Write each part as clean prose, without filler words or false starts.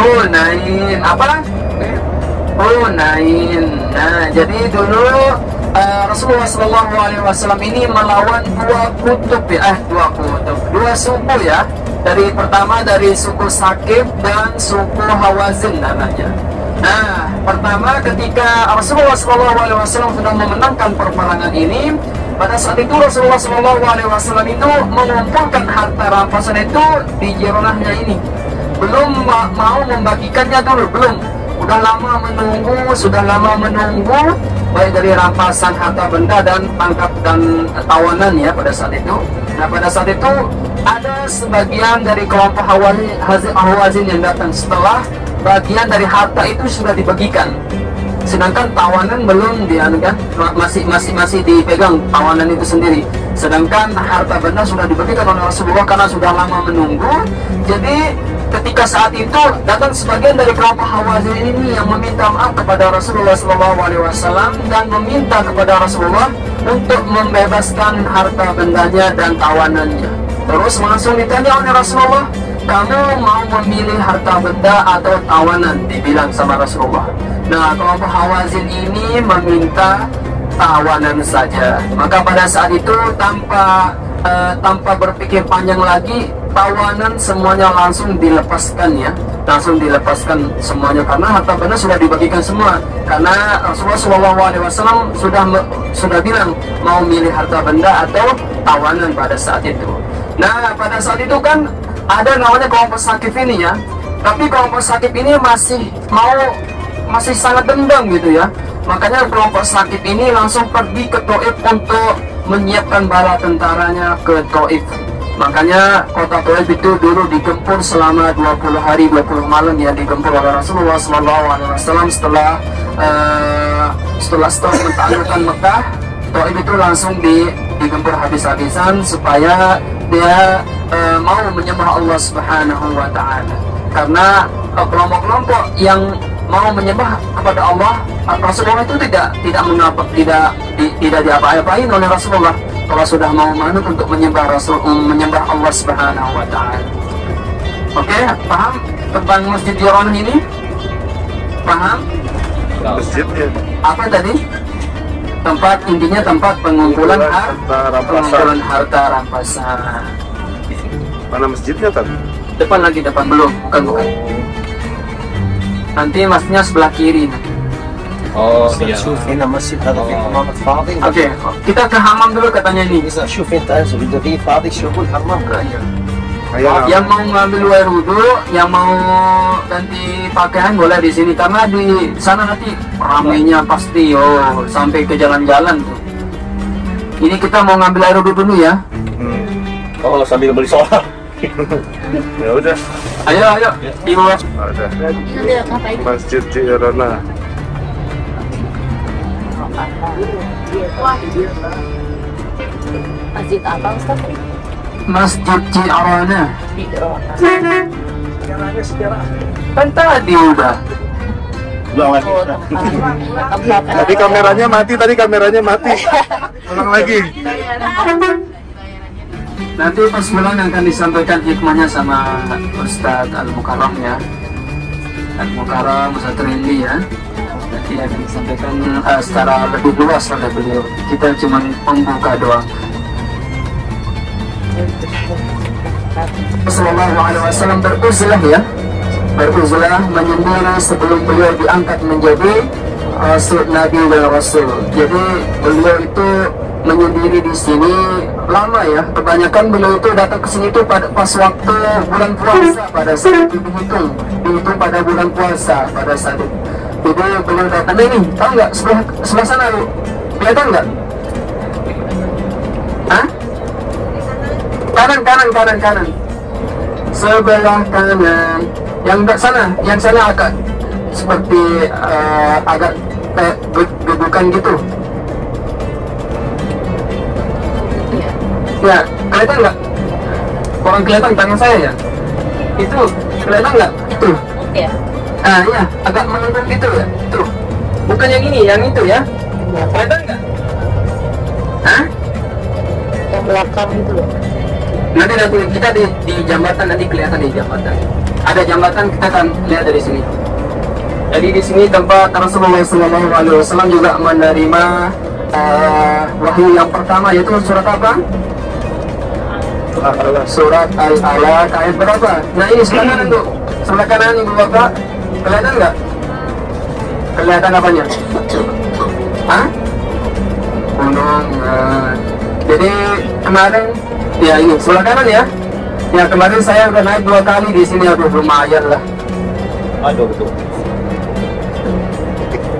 Hunain. Apa? Hunain. Nah, jadi dulu Rasulullah Shallallahu Alaihi Wasallam ini melawan dua suku ya. Pertama dari suku Sakif dan suku Hawazin namanya. Nah, pertama ketika Rasulullah Shallallahu Alaihi Wasallam sudah memenangkan perperangan ini, pada saat itu Rasulullah Shallallahu Alaihi Wasallam itu mengumpulkan harta rampasan itu di jironahnya ini. Belum mau membagikannya dulu, belum. Sudah lama menunggu, baik dari rampasan harta benda dan tangkap dan tawanan ya pada saat itu. Nah, pada saat itu ada sebagian dari kelompok Hawazin yang datang setelah bagian dari harta itu sudah dibagikan, sedangkan tawanan belum dianukan, masih dipegang tawanan itu sendiri. Sedangkan harta benda sudah dibagikan oleh Rasulullah karena sudah lama menunggu. Jadi ketika saat itu datang sebagian dari kelompok Hawazin ini yang meminta maaf kepada Rasulullah SAW dan meminta kepada Rasulullah untuk membebaskan harta bendanya dan tawanannya. Terus langsung ditanya oleh Rasulullah, kamu mau memilih harta benda atau tawanan? Dibilang sama Rasulullah. Nah, kelompok Hawazin ini meminta tawanan saja. Maka pada saat itu tanpa berpikir panjang lagi, tawanan semuanya langsung dilepaskan ya, langsung dilepaskan semuanya karena harta benda sudah dibagikan semua. Karena Rasulullah SAW sudah bilang mau milih harta benda atau tawanan pada saat itu. Nah, pada saat itu kan ada namanya kelompok Sakif ini ya, tapi kelompok Sakif ini masih sangat dendam gitu ya. Makanya kelompok Sakif ini langsung pergi ke Taif untuk menyiapkan bala tentaranya ke Taif. Makanya kota Taif itu dulu digempur selama 20 hari 20 malam ya, digempur oleh Rasulullah SAW setelah mentaklukkan Mekah. Taif itu langsung digempur habis-habisan supaya dia mau menyembah Allah Subhanahu wa Ta'ala. Karena kelompok-kelompok yang mau menyembah kepada Allah, Rasulullah itu tidak diapa-apain oleh Rasulullah kalau sudah mau manut untuk menyembah Allah Subhanahu wa Ta'ala. Oke, paham tentang Masjid Jironah ini? Paham? Masjidnya apa tadi? Intinya tempat pengumpulan harta rampasan. Mana masjidnya tadi? Depan belum, bukan. Nanti masnya sebelah kiri. Oh iya. شوف هنا مسجد هذا في حمام فاضي. Oke, kita ke hamam dulu katanya ini. إذا شوف أنت انزل إذا في فاضي شوفوا الحمام. Yang mau ngambil air wudhu, yang mau ganti pakaian boleh di sini karena di sana nanti ramainya pasti sampai ke jalan-jalan tuh. Ini kita mau ngambil air wudhu dulu ya. Oh, sambil beli solar. Ya udah. Ayo, di bawah. Ada. Masjid Jironah. Masjid apa Ustaz? Masjid Jironah. Kan tadi udah. Tadi kameranya mati. Ulang lagi. Nanti pas pulang akan disampaikan hikmahnya sama Ustadz Al-Mukarram ya. Al-Mukarram Ustadz Rindi ya. Nanti akan disampaikan secara lebih luas oleh beliau. Kita cuma membuka doang. Rasulullah SAW beruzlah ya, menyendiri sebelum beliau diangkat menjadi Nabi dan Rasul. Jadi beliau itu menyendiri di sini lama ya. Kebanyakan beliau itu datang ke sini itu pas waktu bulan puasa, pada saat dihitung pada bulan puasa pada saat itu. Jadi beliau datang ini, tahu nggak sebelah sana lu, kelihatan nggak? Hah? Kanan. Sebelah kanan. Yang sana agak seperti agak gedukan gitu. Ya, kelihatan nggak? Kurang kelihatan tangan saya ya? Itu kelihatan nggak? Tuh. Ya. Iya, agak menunduk gitu ya. Tuh. Bukan yang ini, yang itu ya. Kelihatan nggak? Hah? Yang belakang itu loh. Nanti kita di jambatan, nanti kelihatan di jambatan. Ada jambatan, kita akan lihat dari sini. Jadi di sini tempat Rasulullah SAW juga menerima wahyu yang pertama, yaitu surat apa? Surat Al-Alaq ayat berapa? Nah ini sebelah kanan tuh, sebelah kanan ibu bapak, kelihatan nggak? Kelihatan apanya? Hah? Gunung. Jadi kemarin, ya ini sebelah kanan ya. Ya kemarin saya udah naik 2 kali di sini, aduh lumayan lah. Aduh betul.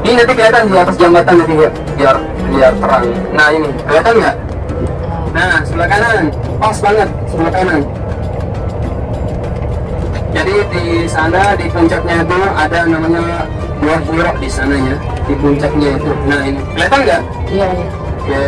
Ini nanti kelihatan di atas jambatan nanti ya, biar terang. Nah ini kelihatan nggak? Nah sebelah kanan, pas banget sebelah kanan. Jadi di sana di puncaknya itu ada namanya Gua Hira di sana ya, di puncaknya itu. Nah ini kelihatan nggak? Iya. Oke.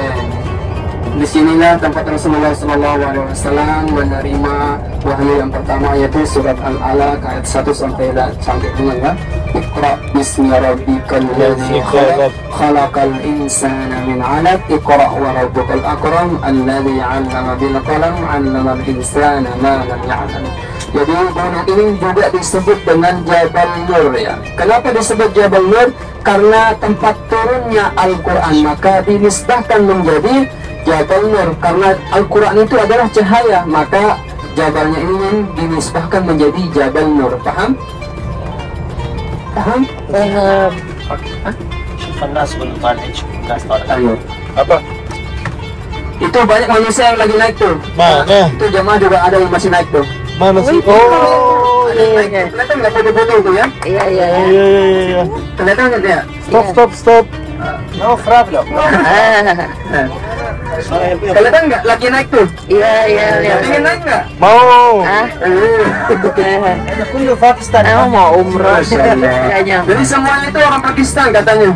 Di sinilah tempat Rasulullah SAW menerima wahyu yang pertama, yaitu surat Al-Alaq ayat 1 sampai 5 ya. Iqra bismi rabbikal ladzi khalaq, khalaqal insana min 'alaq, iqra wa rabbukal akram alladzi 'allama bil qalam 'allamal insana ma lam ya'lam. Jadi gunung ini juga disebut dengan Jabal Nur ya. Kenapa disebut Jabal Nur? Karena tempat turunnya Al-Quran, maka dinisbahkan menjadi Jabal Nur. Karena Al-Quran itu adalah cahaya, maka jabalnya ini dinisbahkan menjadi Jabal Nur. Paham? Paham? Benar. الناس بالمانهج الناس طالعة. Ayo. Apa? Itu banyak manusia yang lagi naik tuh. Mana? Itu jamaah juga ada yang masih naik tuh. Mana sih? Oh, Ada yang naik. iya. Kelihatan nggak foto-foto tuh ya? Iya. iya. Kelihatan nggak ya? Stop. No problem. Kelihatan nggak lagi naik tuh? Iya. Ingin naik nggak? Mau. Ah, هذا كله باكستان. aku mau umroh. Masya Allah. Kayaknya. Jadi semuanya itu orang Pakistan katanya.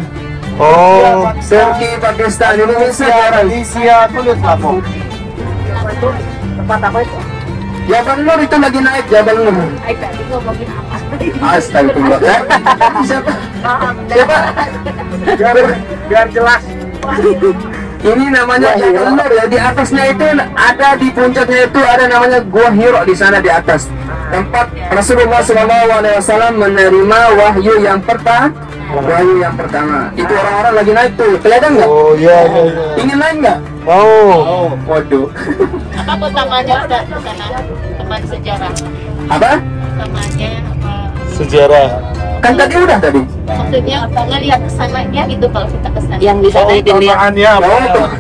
Oh, Turki, Pakistan, Indonesia jarang. ماليزيا كله يطلع فوق. Tempat apa itu? Jabal Nur itu lagi naik, Jabal Nur. Astagfirullah. Siapa? Siapa? biar jelas. Ini namanya Jabal Nur ya. Di atasnya itu ada, di puncaknya itu ada namanya Gua Hira di sana di atas. Tempat Rasulullah SAW menerima wahyu yang pertama. Wahyu yang pertama. Itu orang-orang lagi naik tuh. Kelihatan nggak? oh iya. Ingin naik nggak? Mau. Waduh. Apa utamanya ada di sana? Teman sejarah. Apa? Utamanya apa? Sejarah. Kan tadi udah tadi. Maksudnya ngelihat kesananya gitu kalau kita kesana. Yang di sana itu lihat. Tamaannya apa? Oh,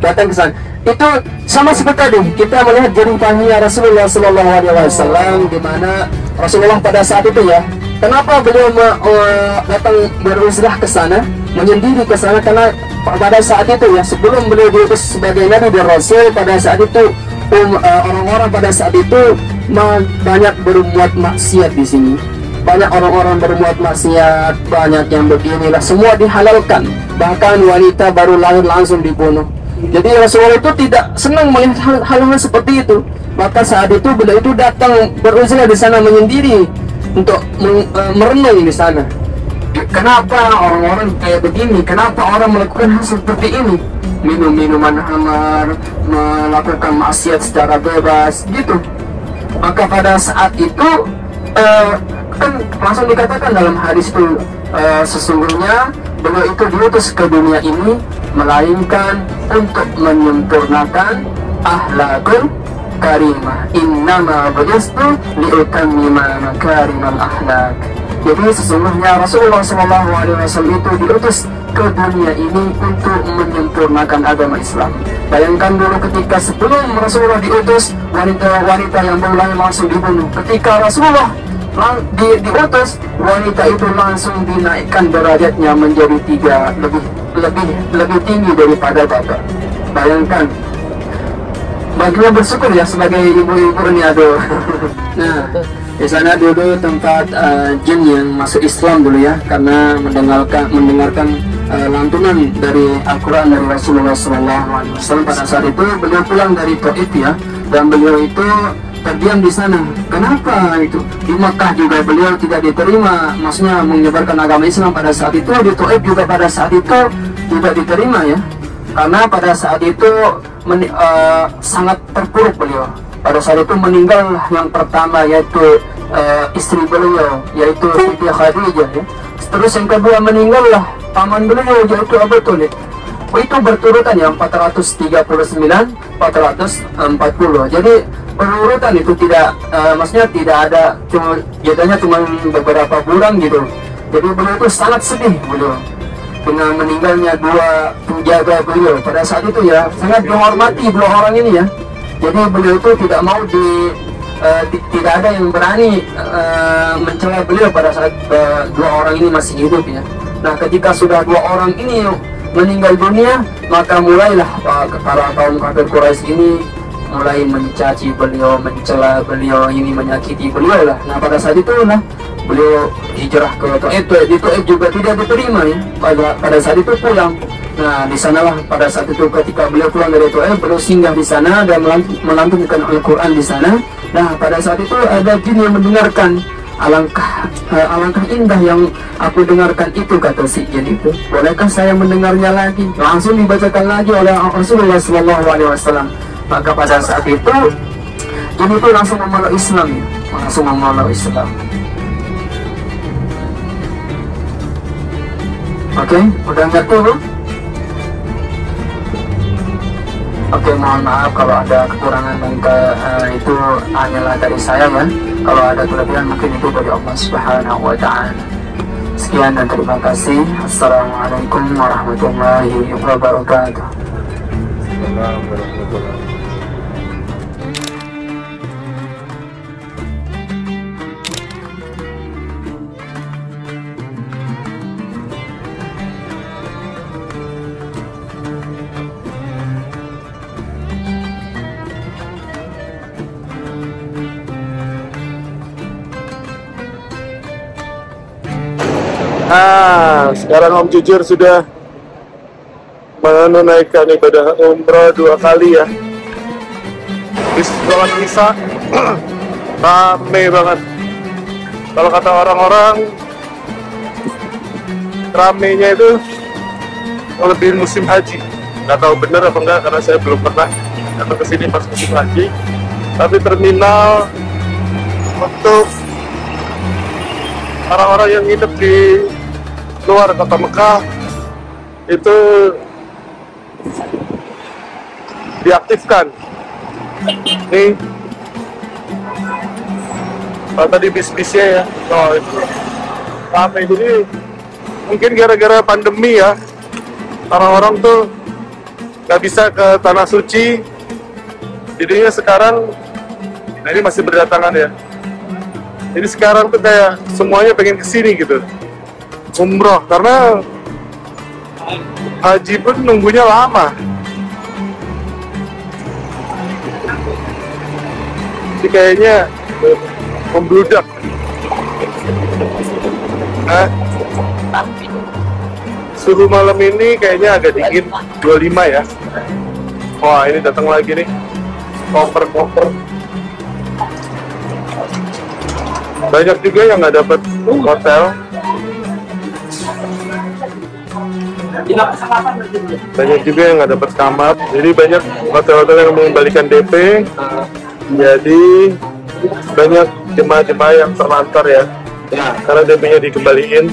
datang ke sana. Itu sama seperti tadi kita melihat jerih pahingnya Rasulullah SAW, di mana Rasulullah pada saat itu ya. Kenapa beliau datang berhijrah ke sana, menyendiri ke sana? Karena pada saat itu ya, sebelum beliau diutus sebagai nabi dan rasul, pada saat itu orang-orang pada saat itu banyak berbuat maksiat di sini. Banyak orang-orang berbuat maksiat, banyak yang beginilah, semua dihalalkan. Bahkan wanita baru lahir langsung dibunuh. Jadi Rasulullah itu tidak senang melihat hal-hal seperti itu. Maka saat itu beliau itu datang berhijrah di sana menyendiri untuk merenung di sana. Kenapa orang-orang kayak begini? Kenapa orang melakukan hal seperti ini? Minum minuman khamar, melakukan maksiat secara bebas, gitu. Maka pada saat itu kan langsung dikatakan dalam hadis itu, sesungguhnya beliau itu diutus ke dunia ini melainkan untuk menyempurnakan akhlakul karimah. Innama bu'istu liutammima makarimal akhlak. Jadi sesungguhnya Rasulullah SAW itu diutus ke dunia ini untuk menyempurnakan agama Islam. Bayangkan dulu ketika sebelum Rasulullah diutus, wanita-wanita yang mulai langsung dibunuh. Ketika Rasulullah diutus, wanita itu langsung dinaikkan derajatnya menjadi 3, lebih tinggi daripada bapak. Bayangkan. Bagaimana bersyukur ya sebagai ibu-ibu ini, aduh. Nah, di sana dulu tempat jin yang masuk Islam dulu ya, karena mendengarkan lantunan dari Al-Quran dari Rasulullah SAW. Pada saat itu beliau pulang dari Taif ya, dan beliau itu terdiam di sana. Kenapa itu? Di Makkah juga beliau tidak diterima, maksudnya menyebarkan agama Islam pada saat itu. Di Taif juga pada saat itu tidak diterima ya, karena pada saat itu sangat terpuruk beliau. pada saat itu meninggal yang pertama yaitu istri beliau yaitu Siti Khadijah ya. Terus yang kedua meninggallah paman beliau yaitu Abu Thalib. Itu berturutan ya 439 440. Jadi berurutan itu tidak maksudnya tidak ada bedanya cuma beberapa bulan gitu. Jadi beliau itu sangat sedih beliau dengan meninggalnya dua penjaga beliau pada saat itu ya, sangat dihormati dua orang ini ya. Jadi beliau itu tidak mau tidak ada yang berani mencela beliau pada saat dua orang ini masih hidup ya. Nah ketika sudah dua orang ini meninggal dunia, maka mulailah para kaum kafir Quraisy ini mulai mencaci beliau, mencela beliau, ini menyakiti beliau lah. Nah pada saat itu lah beliau hijrah ke Taif. Di Taif juga tidak diterima ya. Pada saat itu pulang. Nah di sanalah pada saat itu ketika beliau pulang dari Taif, beliau singgah di sana dan melantunkan Al-Quran di sana. Nah pada saat itu ada jin yang mendengarkan. Alangkah indah yang aku dengarkan itu, kata si jin itu. Bolehkah saya mendengarnya lagi? Langsung dibacakan lagi oleh Rasulullah SAW. Maka pada saat itu jin itu langsung memeluk Islam, Oke, udah ngerti bu? Oke, mohon maaf kalau ada kekurangan dan itu hanyalah dari saya ya. Kalau ada kelebihan mungkin itu dari Allah Subhanahu wa Ta'ala. Sekian dan terima kasih. Assalamualaikum warahmatullahi wabarakatuh. Sekarang Om Jujur sudah menunaikan ibadah umrah 2 kali ya. Di sholat Isya rame banget. Kalau kata orang-orang, ramenya itu lebih musim haji. Nggak tahu benar apa enggak karena saya belum pernah datang ke sini pas musim haji. Tapi terminal untuk orang-orang yang hidup di luar kota Mekah itu diaktifkan. Nih, kalau tadi bis-bisnya ya, itu ramai. Jadi mungkin gara-gara pandemi ya, orang-orang tuh nggak bisa ke tanah suci. Jadinya sekarang, nah ini masih berdatangan ya. Jadi sekarang tuh kayak semuanya pengen kesini gitu, umroh, karena haji pun nunggunya lama. Jadi kayaknya membludak. Suhu malam ini kayaknya agak dingin, 25 ya. Wah ini datang lagi nih, koper-koper. Banyak juga yang nggak dapat hotel. Banyak juga yang nggak dapat kamar. Jadi banyak hotel-hotel yang mengembalikan DP. Jadi banyak jemaah-jemaah yang terlantar ya. Karena DP-nya dikembaliin.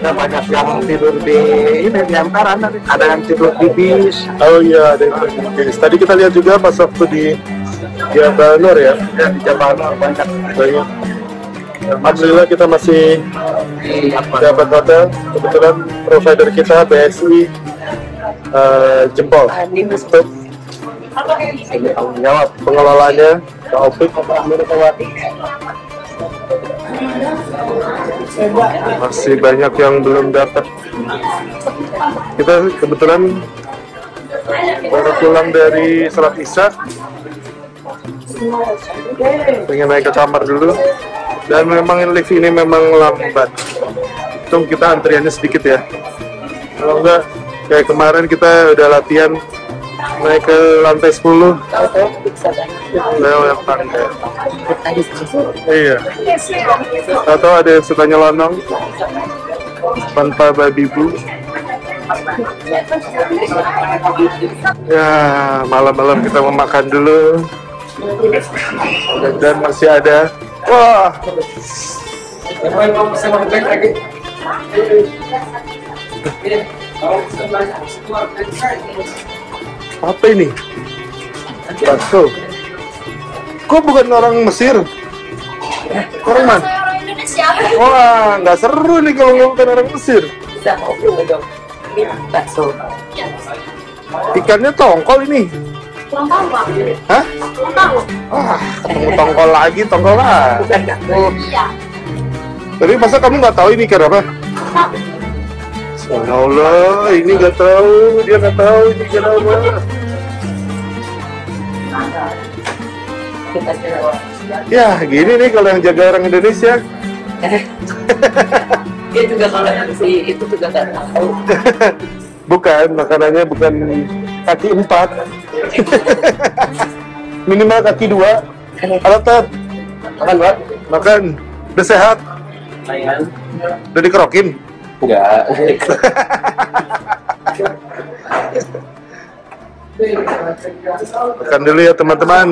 Banyak yang tidur di ini di antaran, ada yang tidur di bis. Oh iya, ada yang tidur di bis. Tadi kita lihat juga pas waktu di Jabal Nur ya. Di Jabal Nur banyak. Alhamdulillah kita masih dapat hotel. Kebetulan provider kita BSI jempol untuk tanggung jawab pengelolanya Taufik. Masih banyak yang belum dapat. Kita kebetulan baru pulang dari sholat Isya, pengen naik ke kamar dulu. Dan memang lift ini memang lambat. Untung kita antriannya sedikit ya. Kalau enggak, kayak kemarin kita udah latihan naik ke lantai 10. Lewat tangga. Iya. Atau ada yang suka nyelonong tanpa babi bu. Ya, malam-malam kita mau makan dulu. Dan masih ada, wah, apa ini? Bakso. Kok bukan orang Mesir? Orang mana? Orang Indonesia. Wah, nggak seru nih kalau bukan orang Mesir. Bisa ngobrol dong. Ini bakso. Ikannya tongkol ini. Kurang tahu Pak. Hah? Kurang tahu. Wah, ketemu tongkol lagi, tongkol lah. Bukan bakso. Iya. Tapi masa kamu nggak tahu ini ikan apa? Allah, ini nggak tahu, dia nggak tahu ini ikan apa. Kita coba. Ya, gini nih kalau yang jaga orang Indonesia. Dia juga kalau yang si itu juga nggak tahu. Bukan, makanannya bukan kaki 4. Minimal kaki 2. Alatat, Makan, Pak? makan. Udah sehat, Lumayan. udah dikerokin. Enggak. Makan dulu ya teman-teman.